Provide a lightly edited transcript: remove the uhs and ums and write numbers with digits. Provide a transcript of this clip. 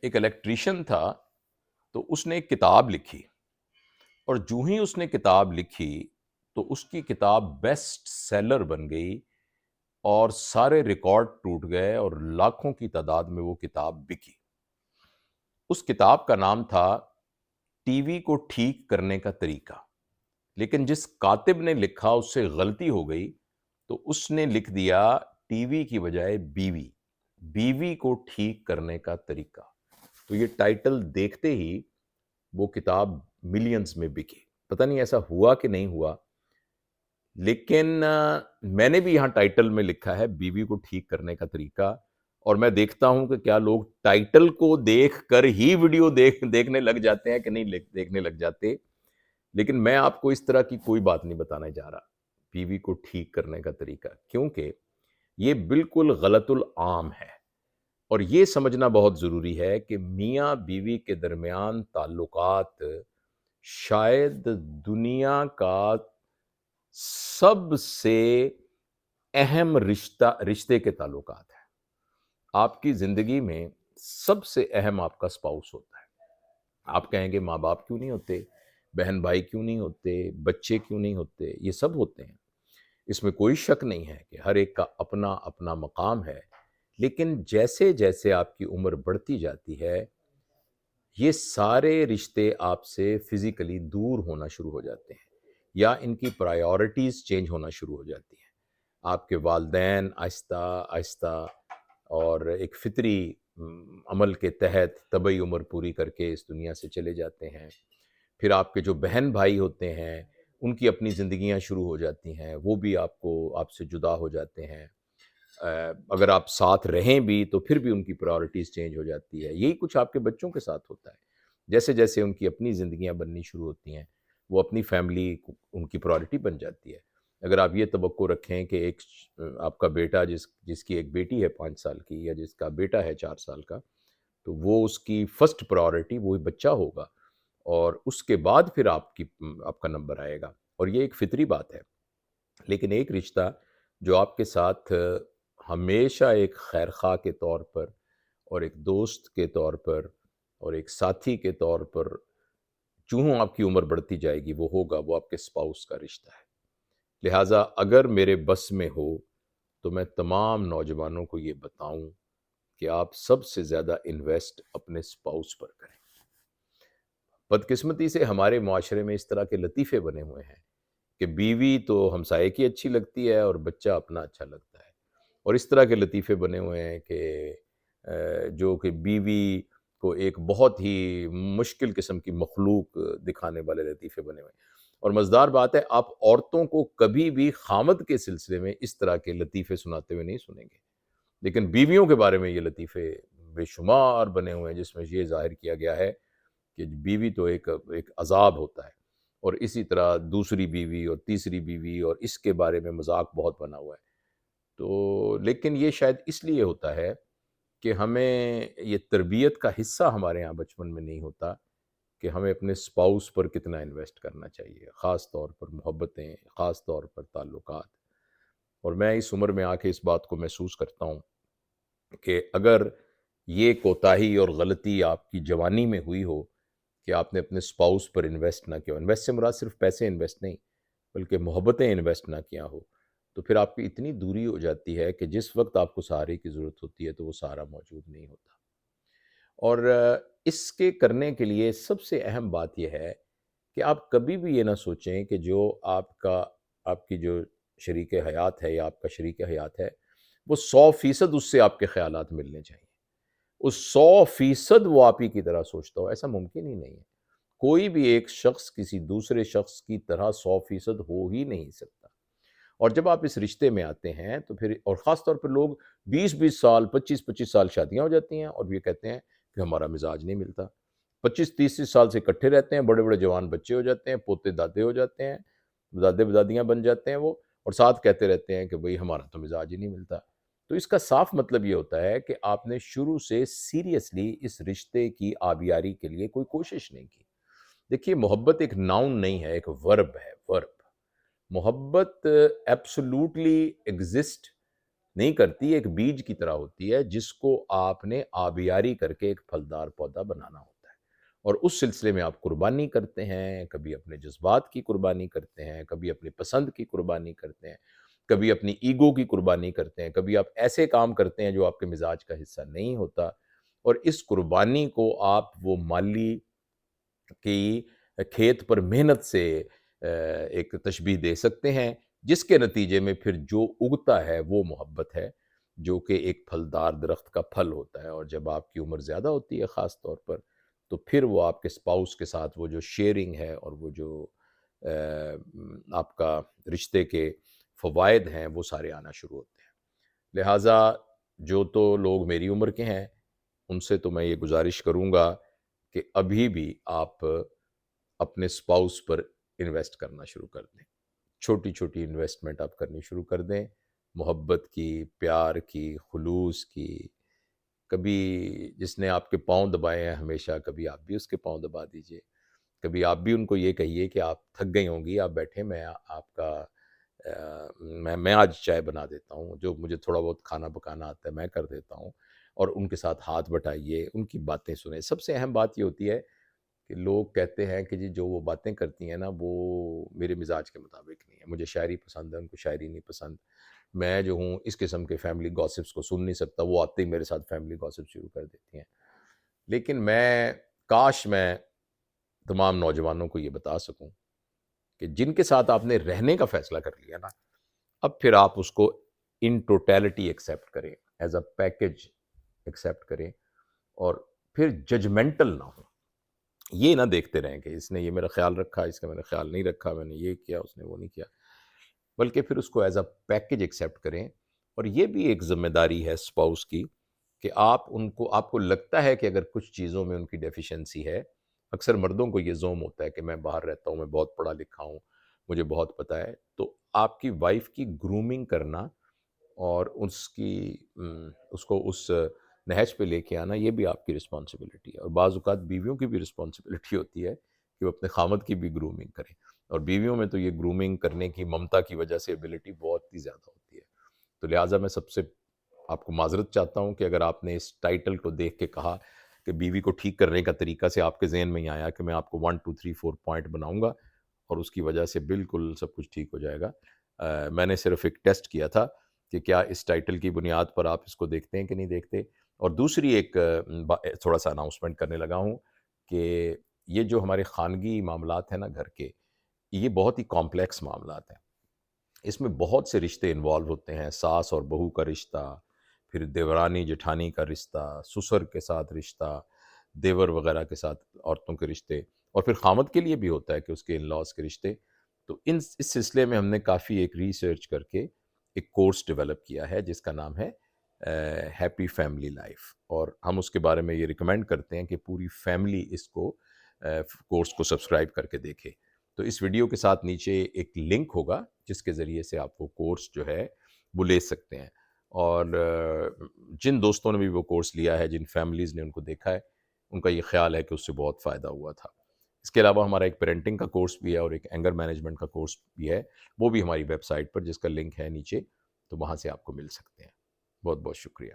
ایک الیکٹریشین تھا، تو اس نے ایک کتاب لکھی، اور جو ہی اس نے کتاب لکھی تو اس کی کتاب بیسٹ سیلر بن گئی، اور سارے ریکارڈ ٹوٹ گئے، اور لاکھوں کی تعداد میں وہ کتاب بکی۔ اس کتاب کا نام تھا ٹی وی کو ٹھیک کرنے کا طریقہ، لیکن جس کاتب نے لکھا اس سے غلطی ہو گئی، تو اس نے لکھ دیا ٹی وی کی بجائے بیوی، بیوی کو ٹھیک کرنے کا طریقہ۔ تو یہ ٹائٹل دیکھتے ہی وہ کتاب ملینز میں بکی۔ پتہ نہیں ایسا ہوا کہ نہیں ہوا، لیکن میں نے بھی یہاں ٹائٹل میں لکھا ہے بیوی کو ٹھیک کرنے کا طریقہ، اور میں دیکھتا ہوں کہ کیا لوگ ٹائٹل کو دیکھ کر ہی ویڈیو دیکھنے لگ جاتے ہیں کہ نہیں دیکھنے لگ جاتے۔ لیکن میں آپ کو اس طرح کی کوئی بات نہیں بتانے جا رہا، بیوی کو ٹھیک کرنے کا طریقہ، کیونکہ یہ بالکل غلط العام ہے، اور یہ سمجھنا بہت ضروری ہے کہ میاں بیوی کے درمیان تعلقات شاید دنیا کا سب سے اہم رشتے کے تعلقات ہیں۔ آپ کی زندگی میں سب سے اہم آپ کا اسپاؤس ہوتا ہے۔ آپ کہیں گے ماں باپ کیوں نہیں ہوتے، بہن بھائی کیوں نہیں ہوتے، بچے کیوں نہیں ہوتے؟ یہ سب ہوتے ہیں، اس میں کوئی شک نہیں ہے کہ ہر ایک کا اپنا اپنا مقام ہے، لیکن جیسے جیسے آپ کی عمر بڑھتی جاتی ہے، یہ سارے رشتے آپ سے فزیکلی دور ہونا شروع ہو جاتے ہیں، یا ان کی پرائیورٹیز چینج ہونا شروع ہو جاتی ہیں۔ آپ کے والدین آہستہ آہستہ اور ایک فطری عمل کے تحت طبعی عمر پوری کر کے اس دنیا سے چلے جاتے ہیں۔ پھر آپ کے جو بہن بھائی ہوتے ہیں ان کی اپنی زندگیاں شروع ہو جاتی ہیں، وہ بھی آپ سے جدا ہو جاتے ہیں۔ اگر آپ ساتھ رہیں بھی تو پھر بھی ان کی پرائورٹیز چینج ہو جاتی ہے۔ یہی کچھ آپ کے بچوں کے ساتھ ہوتا ہے، جیسے جیسے ان کی اپنی زندگیاں بننی شروع ہوتی ہیں، وہ اپنی فیملی ان کی پرائورٹی بن جاتی ہے۔ اگر آپ یہ توقع رکھیں کہ ایک آپ کا بیٹا جس کی ایک بیٹی ہے 5 سال کی، یا جس کا بیٹا ہے 4 سال کا، تو وہ اس کی فرسٹ پرائورٹی وہی بچہ ہوگا، اور اس کے بعد پھر آپ کا نمبر آئے گا، اور یہ ایک فطری بات ہے۔ لیکن ایک رشتہ جو آپ کے ساتھ ہمیشہ ایک خیر خواہ کے طور پر، اور ایک دوست کے طور پر، اور ایک ساتھی کے طور پر، چونہوں آپ کی عمر بڑھتی جائے گی وہ ہوگا، وہ آپ کے اسپاؤس کا رشتہ ہے۔ لہٰذا اگر میرے بس میں ہو تو میں تمام نوجوانوں کو یہ بتاؤں کہ آپ سب سے زیادہ انویسٹ اپنے اسپاؤس پر کریں۔ بدقسمتی سے ہمارے معاشرے میں اس طرح کے لطیفے بنے ہوئے ہیں کہ بیوی تو ہمسائے کی اچھی لگتی ہے اور بچہ اپنا اچھا لگتا ہے، اور اس طرح کے لطیفے بنے ہوئے ہیں کہ جو کہ بیوی کو ایک بہت ہی مشکل قسم کی مخلوق دکھانے والے لطیفے بنے ہوئے ہیں۔ اور مزدار بات ہے، آپ عورتوں کو کبھی بھی خامد کے سلسلے میں اس طرح کے لطیفے سناتے ہوئے نہیں سنیں گے، لیکن بیویوں کے بارے میں یہ لطیفے بے شمار بنے ہوئے ہیں، جس میں یہ ظاہر کیا گیا ہے کہ بیوی تو ایک عذاب ہوتا ہے، اور اسی طرح دوسری بیوی اور تیسری بیوی، اور اس کے بارے میں مذاق بہت بنا ہوا ہے۔ تو لیکن یہ شاید اس لیے ہوتا ہے کہ ہمیں یہ تربیت کا حصہ ہمارے ہاں بچپن میں نہیں ہوتا کہ ہمیں اپنے اسپاؤس پر کتنا انویسٹ کرنا چاہیے، خاص طور پر محبتیں، خاص طور پر تعلقات۔ اور میں اس عمر میں آ کے اس بات کو محسوس کرتا ہوں کہ اگر یہ کوتاہی اور غلطی آپ کی جوانی میں ہوئی ہو کہ آپ نے اپنے اسپاؤس پر انویسٹ نہ کیا ہو، انویسٹ سے مراد صرف پیسے انویسٹ نہیں، بلکہ محبتیں انویسٹ نہ کیا ہو، تو پھر آپ کی اتنی دوری ہو جاتی ہے کہ جس وقت آپ کو سہارے کی ضرورت ہوتی ہے تو وہ سہارا موجود نہیں ہوتا۔ اور اس کے کرنے کے لیے سب سے اہم بات یہ ہے کہ آپ کبھی بھی یہ نہ سوچیں کہ جو آپ کی جو شریک حیات ہے یا آپ کا شریک حیات ہے، وہ 100% اس سے آپ کے خیالات ملنے چاہیے، اس 100% وہ آپ ہی کی طرح سوچتا ہو، ایسا ممکن ہی نہیں ہے۔ کوئی بھی ایک شخص کسی دوسرے شخص کی طرح 100% ہو ہی نہیں سکتا۔ اور جب آپ اس رشتے میں آتے ہیں تو پھر، اور خاص طور پر لوگ 20 سال 25 سال شادیاں ہو جاتی ہیں اور یہ کہتے ہیں کہ ہمارا مزاج نہیں ملتا، 25 30 سال سے اکٹھے رہتے ہیں، بڑے بڑے جوان بچے ہو جاتے ہیں، پوتے دادے ہو جاتے ہیں، دادے بدادیاں بن جاتے ہیں وہ، اور ساتھ کہتے رہتے ہیں کہ بھئی ہمارا تو مزاج ہی نہیں ملتا۔ تو اس کا صاف مطلب یہ ہوتا ہے کہ آپ نے شروع سے سیریسلی اس رشتے کی آبیاری کے لیے کوئی کوشش نہیں کی۔ دیکھیے، محبت ایک ناؤن نہیں ہے، ایک ورب ہے، ورب۔ محبت ایبسولوٹلی ایگزسٹ نہیں کرتی، ایک بیج کی طرح ہوتی ہے جس کو آپ نے آبیاری کر کے ایک پھلدار پودا بنانا ہوتا ہے، اور اس سلسلے میں آپ قربانی کرتے ہیں، کبھی اپنے جذبات کی قربانی کرتے ہیں، کبھی اپنی پسند کی قربانی کرتے ہیں، کبھی اپنی ایگو کی قربانی کرتے ہیں، کبھی آپ ایسے کام کرتے ہیں جو آپ کے مزاج کا حصہ نہیں ہوتا، اور اس قربانی کو آپ وہ مالی کی کھیت پر محنت سے ایک تشبیہ دے سکتے ہیں، جس کے نتیجے میں پھر جو اگتا ہے وہ محبت ہے، جو کہ ایک پھلدار درخت کا پھل ہوتا ہے، اور جب آپ کی عمر زیادہ ہوتی ہے خاص طور پر، تو پھر وہ آپ کے اسپاؤس کے ساتھ وہ جو شیئرنگ ہے اور وہ جو آپ کا رشتے کے فوائد ہیں وہ سارے آنا شروع ہوتے ہیں۔ لہٰذا جو تو لوگ میری عمر کے ہیں ان سے تو میں یہ گزارش کروں گا کہ ابھی بھی آپ اپنے اسپاؤس پر انویسٹ کرنا شروع کر دیں، چھوٹی چھوٹی انویسٹمنٹ آپ کرنی شروع کر دیں، محبت کی، پیار کی، خلوص کی۔ کبھی جس نے آپ کے پاؤں دبائے ہیں ہمیشہ، کبھی آپ بھی اس کے پاؤں دبا دیجئے، کبھی آپ بھی ان کو یہ کہیے کہ آپ تھک گئی ہوں گی، آپ بیٹھیں، میں آپ کا میں آج چائے بنا دیتا ہوں، جو مجھے تھوڑا بہت کھانا پکانا آتا ہے میں کر دیتا ہوں، اور ان کے ساتھ ہاتھ بٹائیے، ان کی باتیں سنیں۔ سب سے اہم بات یہ ہوتی ہے کہ لوگ کہتے ہیں کہ جی جو وہ باتیں کرتی ہیں نا وہ میرے مزاج کے مطابق نہیں ہے، مجھے شاعری پسند ہے، ان کو شاعری نہیں پسند، میں جو ہوں اس قسم کے فیملی گاسپس کو سن نہیں سکتا، وہ آتے ہی میرے ساتھ فیملی گاسپ شروع کر دیتی ہیں۔ لیکن کاش میں تمام نوجوانوں کو یہ بتا سکوں کہ جن کے ساتھ آپ نے رہنے کا فیصلہ کر لیا نا، اب پھر آپ اس کو ان ٹوٹیلٹی ایکسیپٹ کریں، ایز اے پیکج ایکسیپٹ کریں، اور پھر ججمنٹل نہ ہوں۔ یہ نہ دیکھتے رہیں کہ اس نے یہ میرا خیال رکھا، اس کا میں نے خیال نہیں رکھا، میں نے یہ کیا، اس نے وہ نہیں کیا، بلکہ پھر اس کو ایز اے پیکج ایکسیپٹ کریں۔ اور یہ بھی ایک ذمہ داری ہے اسپاؤس کی کہ آپ کو لگتا ہے کہ اگر کچھ چیزوں میں ان کی ڈیفیشنسی ہے، اکثر مردوں کو یہ زوم ہوتا ہے کہ میں باہر رہتا ہوں، میں بہت پڑھا لکھا ہوں، مجھے بہت پتہ ہے، تو آپ کی وائف کی گرومنگ کرنا اور اس کو اس نہج پہ لے کے آنا، یہ بھی آپ کی رسپانسبلٹی ہے، اور بعض اوقات بیویوں کی بھی رسپانسبلٹی ہوتی ہے کہ وہ اپنے خامد کی بھی گرومنگ کریں، اور بیویوں میں تو یہ گرومنگ کرنے کی ممتا کی وجہ سے ایبلٹی بہت ہی زیادہ ہوتی ہے۔ تو لہٰذا میں سب سے آپ کو معذرت چاہتا ہوں کہ اگر آپ نے اس ٹائٹل کو دیکھ کے کہا کہ بیوی کو ٹھیک کرنے کا طریقہ سے آپ کے ذہن میں ہی آیا کہ میں آپ کو 1 2 3 4 پوائنٹ بناؤں گا اور اس کی وجہ سے بالکل سب کچھ ٹھیک ہو جائے گا۔ میں نے صرف ایک ٹیسٹ کیا تھا کہ کیا اس ٹائٹل کی بنیاد پر آپ اس کو دیکھتے ہیں کہ نہیں دیکھتے، اور دوسری ایک تھوڑا سا اناؤنسمنٹ کرنے لگا ہوں کہ یہ جو ہمارے خانگی معاملات ہیں نا گھر کے، یہ بہت ہی کمپلیکس معاملات ہیں، اس میں بہت سے رشتے انوالو ہوتے ہیں، ساس اور بہو کا رشتہ، پھر دیورانی جٹھانی کا رشتہ، سسر کے ساتھ رشتہ، دیور وغیرہ کے ساتھ عورتوں کے رشتے، اور پھر خامد کے لیے بھی ہوتا ہے کہ اس کے ان لاز کے رشتے۔ تو اس سلسلے میں ہم نے کافی ایک ریسرچ کر کے ایک کورس ڈیولپ کیا ہے جس کا نام ہے ہیپی فیملی لائف، اور ہم اس کے بارے میں یہ ریکمینڈ کرتے ہیں کہ پوری فیملی اس کو کورس کو سبسکرائب کر کے دیکھے۔ تو اس ویڈیو کے ساتھ نیچے ایک لنک ہوگا جس کے ذریعے سے آپ وہ کورس جو ہے وہ لے سکتے ہیں، اور جن دوستوں نے بھی وہ کورس لیا ہے، جن فیملیز نے ان کو دیکھا ہے، ان کا یہ خیال ہے کہ اس سے بہت فائدہ ہوا تھا۔ اس کے علاوہ ہمارا ایک پیرنٹنگ کا کورس بھی ہے اور ایک اینگر مینجمنٹ کا کورس بھی ہے، وہ بھی ہماری ویب سائٹ پر جس کا لنک ہے نیچے، تو وہاں سے آپ کو مل سکتے ہیں۔ بہت بہت شکریہ۔